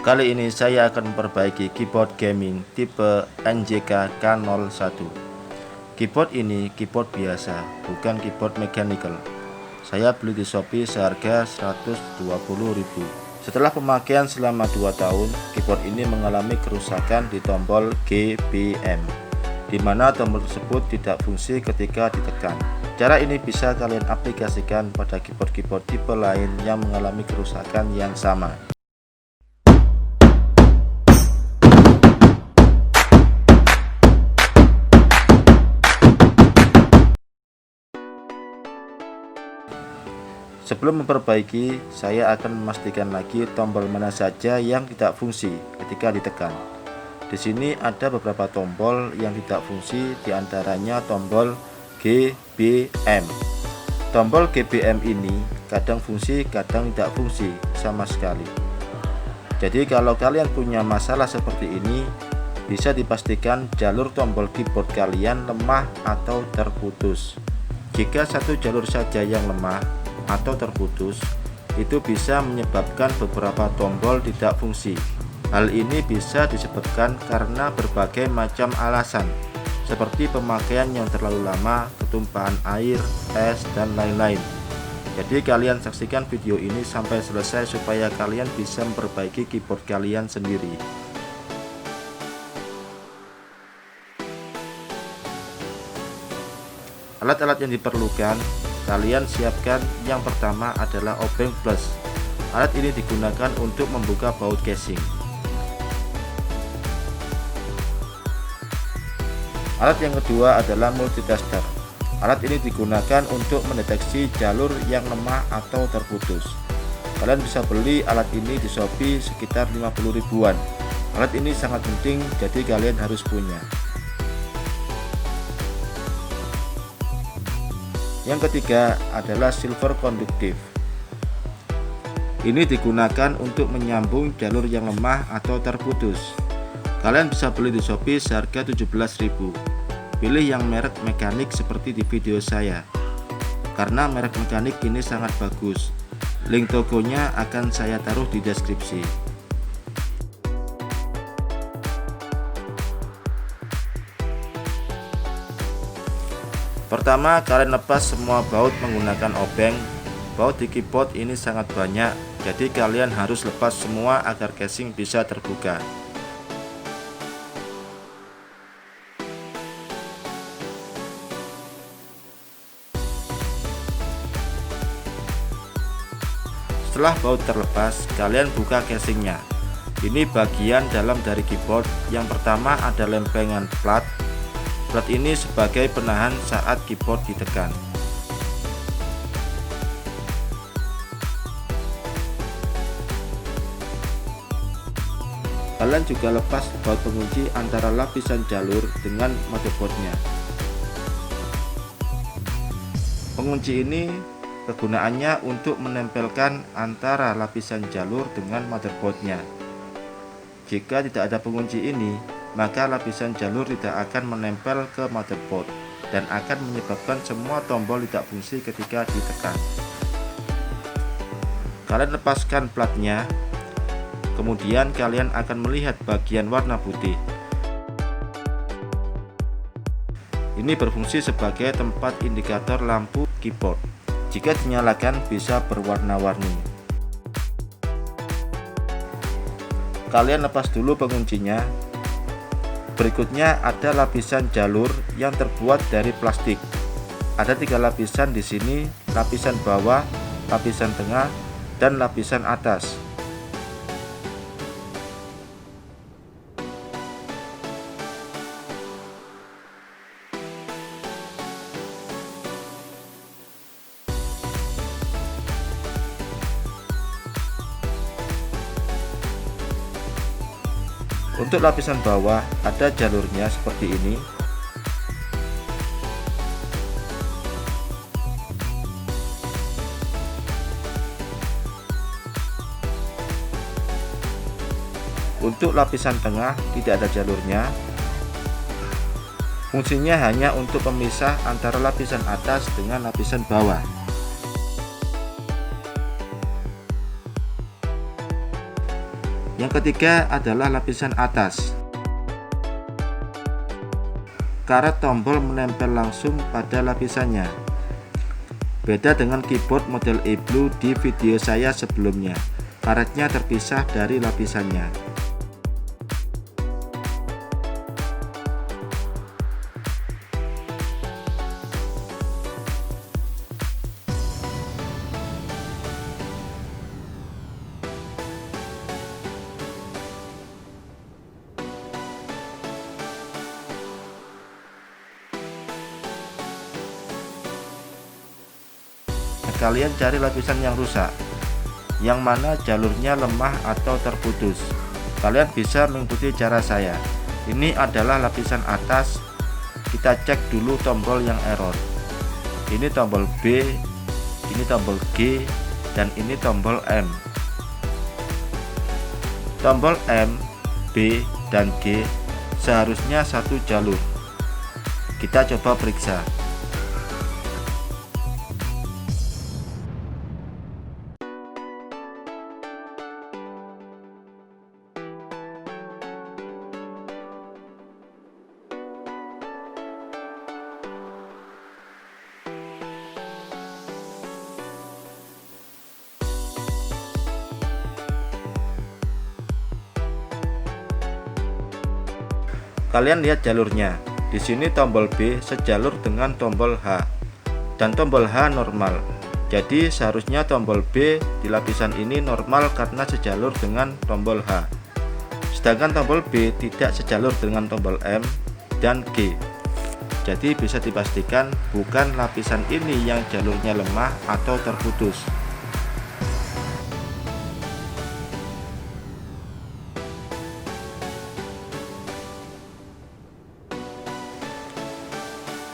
Kali ini saya akan memperbaiki keyboard gaming tipe NJK K01. Keyboard ini keyboard biasa, bukan keyboard mechanical. Saya beli di Shopee seharga 120.000. Setelah pemakaian selama 2 tahun, keyboard ini mengalami kerusakan di tombol GBM, di mana tombol tersebut tidak fungsi ketika ditekan. Cara ini bisa kalian aplikasikan pada keyboard-keyboard tipe lain yang mengalami kerusakan yang sama. Sebelum memperbaiki, saya akan memastikan lagi tombol mana saja yang tidak fungsi ketika ditekan. Di sini ada beberapa tombol yang tidak fungsi, diantaranya tombol GBM. Tombol GBM ini kadang fungsi, kadang tidak fungsi sama sekali. Jadi kalau kalian punya masalah seperti ini, bisa dipastikan jalur tombol keyboard kalian lemah atau terputus. Jika satu jalur saja yang lemah atau terputus, itu bisa menyebabkan beberapa tombol tidak fungsi. Hal ini bisa disebabkan karena berbagai macam alasan, seperti pemakaian yang terlalu lama, ketumpahan air, es, dan lain-lain. Jadi kalian saksikan video ini sampai selesai supaya kalian bisa memperbaiki keyboard kalian sendiri. Alat-alat yang diperlukan, kalian siapkan. Yang pertama adalah obeng plus. Alat ini digunakan untuk membuka baut casing. Alat yang kedua adalah multitester. Alat ini digunakan untuk mendeteksi jalur yang lemah atau terputus. Kalian bisa beli alat ini di Shopee sekitar 50 ribuan. Alat ini sangat penting, jadi kalian harus punya. Yang ketiga adalah silver conductive. Ini digunakan untuk menyambung jalur yang lemah atau terputus. Kalian bisa beli di Shopee seharga 17.000. Pilih yang merek mekanik seperti di video saya, karena merek mekanik ini sangat bagus. Link tokonya akan saya taruh di deskripsi. Pertama, kalian lepas semua baut menggunakan obeng. Baut di keyboard ini sangat banyak, jadi kalian harus lepas semua agar casing bisa terbuka. Setelah baut terlepas, kalian buka casingnya. Ini bagian dalam dari keyboard. Yang pertama ada lempengan plat. Plat ini sebagai penahan saat keyboard ditekan. Kalian juga lepas baut pengunci antara lapisan jalur dengan motherboardnya. Pengunci ini kegunaannya untuk menempelkan antara lapisan jalur dengan motherboardnya. Jika tidak ada pengunci ini, maka lapisan jalur tidak akan menempel ke motherboard dan akan menyebabkan semua tombol tidak fungsi ketika ditekan. Kalian lepaskan platnya, kemudian kalian akan melihat bagian warna putih. Ini berfungsi sebagai tempat indikator lampu keyboard. Jika dinyalakan bisa berwarna-warni. Kalian lepas dulu penguncinya. Berikutnya ada lapisan jalur yang terbuat dari plastik. Ada 3 lapisan di sini, lapisan bawah, lapisan tengah, dan lapisan atas. Untuk lapisan bawah ada jalurnya seperti ini. Untuk lapisan tengah tidak ada jalurnya. Fungsinya hanya untuk pemisah antara lapisan atas dengan lapisan bawah. Yang ketiga adalah lapisan atas. Karet tombol menempel langsung pada lapisannya. Beda dengan keyboard model eBlue di video saya sebelumnya, karetnya terpisah dari lapisannya. Kalian cari lapisan yang rusak, yang mana jalurnya lemah atau terputus. Kalian bisa mengikuti cara saya. Ini adalah lapisan atas. Kita cek dulu tombol yang error. Ini tombol B, ini tombol G, dan ini tombol M. Tombol M, B, dan G seharusnya satu jalur. Kita coba periksa. Kalian lihat jalurnya. Di sini tombol B sejalur dengan tombol H dan tombol H normal. Jadi seharusnya tombol B di lapisan ini normal karena sejalur dengan tombol H. Sedangkan tombol B tidak sejalur dengan tombol M dan G. Jadi bisa dipastikan bukan lapisan ini yang jalurnya lemah atau terputus.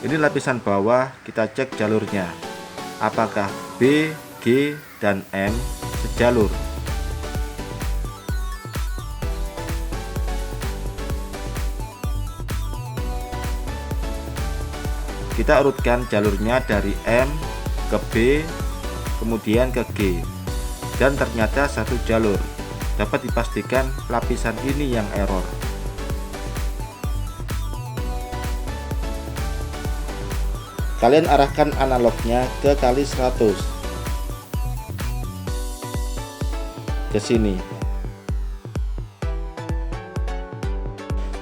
Ini lapisan bawah, kita cek jalurnya. Apakah B, G, dan M sejalur? Kita urutkan jalurnya dari M ke B, kemudian ke G, dan ternyata satu jalur. Dapat dipastikan lapisan ini yang error. Kalian arahkan analognya ke kali 100 ke sini.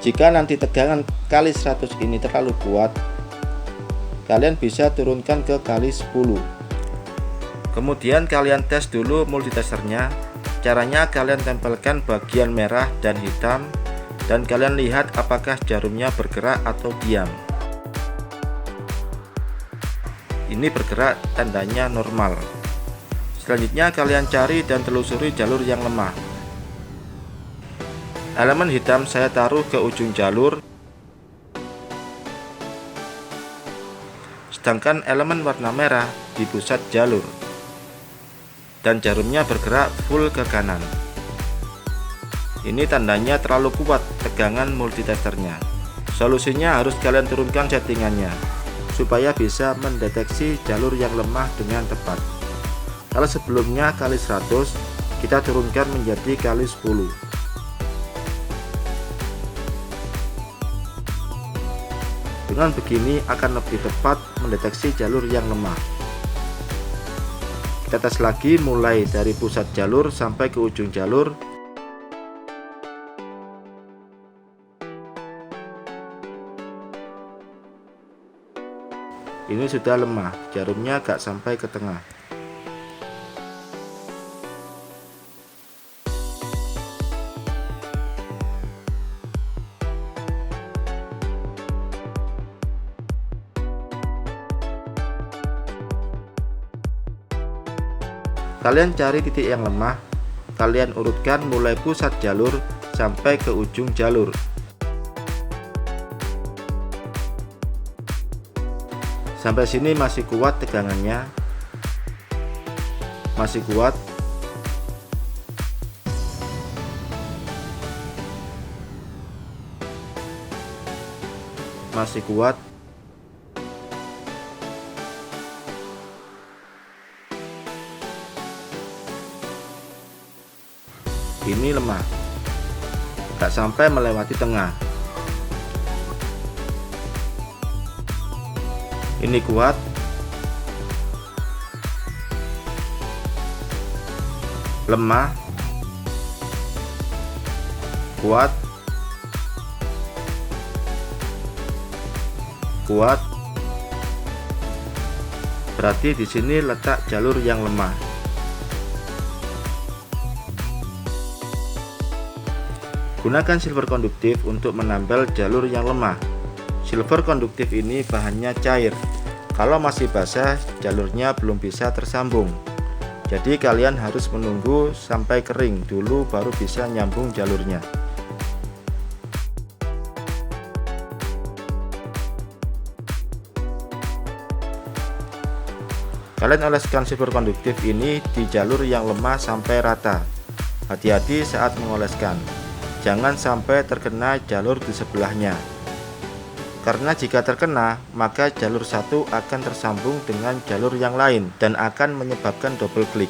Jika nanti tegangan kali 100 ini terlalu kuat, kalian bisa turunkan ke kali 10. Kemudian kalian tes dulu multitesternya. Caranya kalian tempelkan bagian merah dan hitam, dan kalian lihat apakah jarumnya bergerak atau diam. Ini bergerak, tandanya normal. Selanjutnya kalian cari dan telusuri jalur yang lemah. Elemen hitam saya taruh ke ujung jalur, sedangkan elemen warna merah di pusat jalur, dan jarumnya bergerak full ke kanan. Ini tandanya terlalu kuat tegangan multitesternya. Solusinya harus kalian turunkan settingannya supaya bisa mendeteksi jalur yang lemah dengan tepat. Kalau sebelumnya kali 100, kita turunkan menjadi kali 10. Dengan begini akan lebih tepat mendeteksi jalur yang lemah. Kita tes lagi mulai dari pusat jalur sampai ke ujung jalur. Ini sudah lemah, jarumnya gak sampai ke tengah. Kalian cari titik yang lemah, kalian urutkan mulai pusat jalur sampai ke ujung jalur. Sampai sini masih kuat tegangannya, masih kuat. Masih kuat. Ini lemah. tak sampai melewati tengah. Ini kuat, lemah, kuat, kuat. Berarti di sini letak jalur yang lemah. Gunakan silver konduktif untuk menambal jalur yang lemah. Silver konduktif ini bahannya cair. Kalau masih basah, jalurnya belum bisa tersambung. Jadi kalian harus menunggu sampai kering dulu baru bisa nyambung jalurnya. Kalian oleskan silver konduktif ini di jalur yang lemah sampai rata. Hati-hati saat mengoleskan, jangan sampai terkena jalur di sebelahnya. Karena jika terkena, maka jalur satu akan tersambung dengan jalur yang lain dan akan menyebabkan double klik.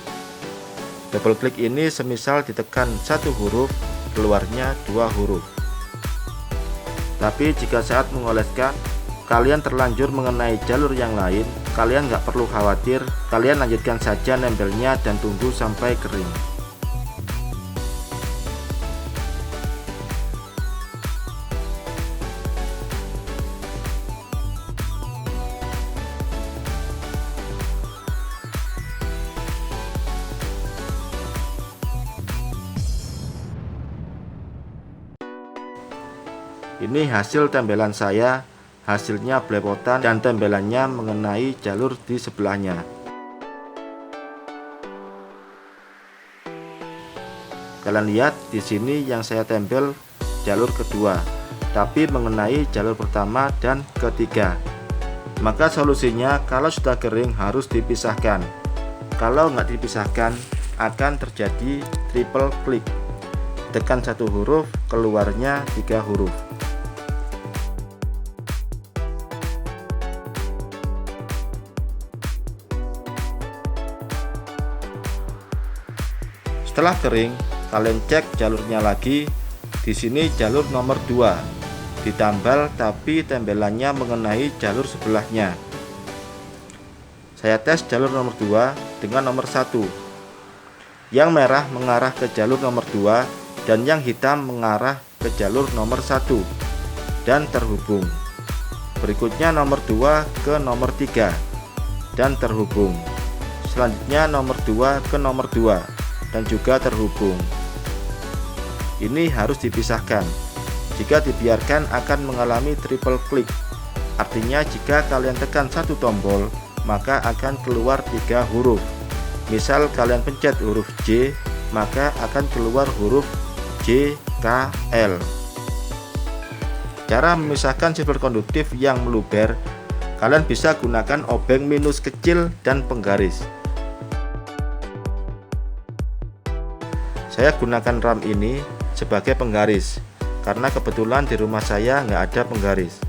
Double klik ini semisal ditekan satu huruf, keluarnya dua huruf. Tapi jika saat mengoleskan, kalian terlanjur mengenai jalur yang lain, kalian nggak perlu khawatir, kalian lanjutkan saja nempelnya dan tunggu sampai kering. Ini hasil tembelan saya, hasilnya belepotan dan tembelannya mengenai jalur di sebelahnya. Kalian lihat di sini yang saya tempel jalur kedua, tapi mengenai jalur pertama dan ketiga. Maka solusinya kalau sudah kering harus dipisahkan. Kalau nggak dipisahkan akan terjadi triple klik. Tekan satu huruf, keluarnya tiga huruf. Setelah kering, kalian cek jalurnya lagi. Di sini jalur nomor 2 ditambal tapi tembelannya mengenai jalur sebelahnya. Saya tes jalur nomor 2 dengan nomor 1. Yang merah mengarah ke jalur nomor 2 dan yang hitam mengarah ke jalur nomor 1 dan terhubung. Berikutnya nomor 2 ke nomor 3 dan terhubung. Selanjutnya nomor 2 ke nomor 2 dan juga terhubung. Ini harus dipisahkan. Jika dibiarkan akan mengalami triple klik. Artinya jika kalian tekan satu tombol, maka akan keluar 3 huruf. Misal kalian pencet huruf J, maka akan keluar huruf J, K, L. Cara memisahkan silver konduktif yang meluber, kalian bisa gunakan obeng minus kecil dan penggaris. Saya gunakan ram ini sebagai penggaris karena kebetulan di rumah saya nggak ada penggaris.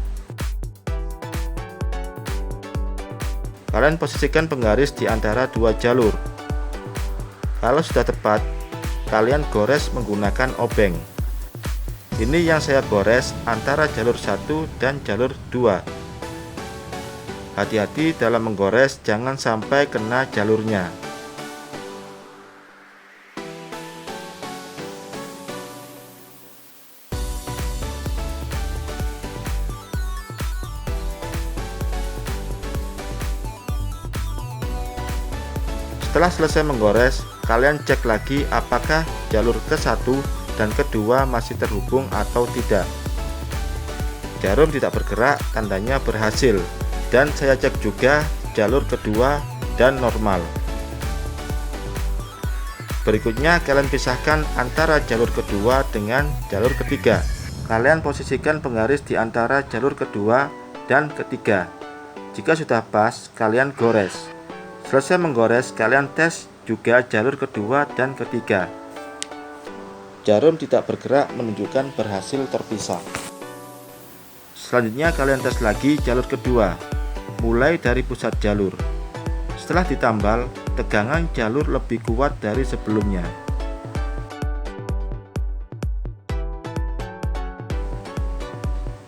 Kalian posisikan penggaris di antara dua jalur. Kalau sudah tepat, kalian gores menggunakan obeng. Ini yang saya gores antara jalur 1 dan jalur 2. Hati-hati dalam menggores, jangan sampai kena jalurnya. Setelah selesai menggores, kalian cek lagi apakah jalur ke-1 dan ke-2 masih terhubung atau tidak. Jarum tidak bergerak, tandanya berhasil. Dan saya cek juga jalur kedua dan normal. Berikutnya kalian pisahkan antara jalur kedua dengan jalur ketiga. Kalian posisikan penggaris di antara jalur kedua dan ketiga. Jika sudah pas, kalian gores. Selesai menggores, kalian tes juga jalur kedua dan ketiga. Jarum tidak bergerak menunjukkan berhasil terpisah. Selanjutnya kalian tes lagi jalur kedua, mulai dari pusat jalur. Setelah ditambal, tegangan jalur lebih kuat dari sebelumnya.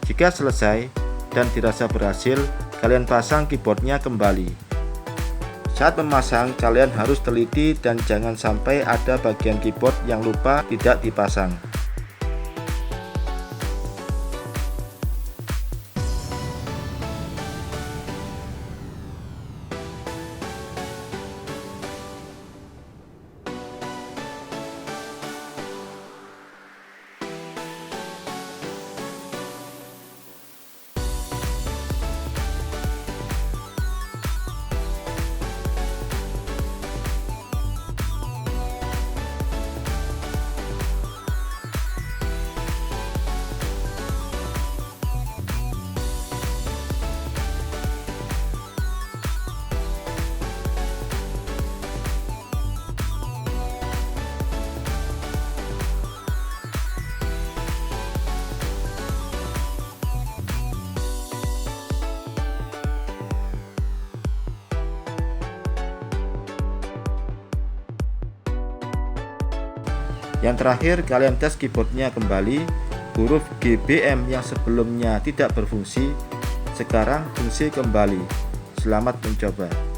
Jika selesai dan dirasa berhasil, kalian pasang keyboardnya kembali. Saat memasang, kalian harus teliti dan jangan sampai ada bagian keyboard yang lupa tidak dipasang. Yang terakhir, kalian tes keyboardnya kembali. Huruf GBM yang sebelumnya tidak berfungsi, sekarang fungsi kembali. Selamat mencoba.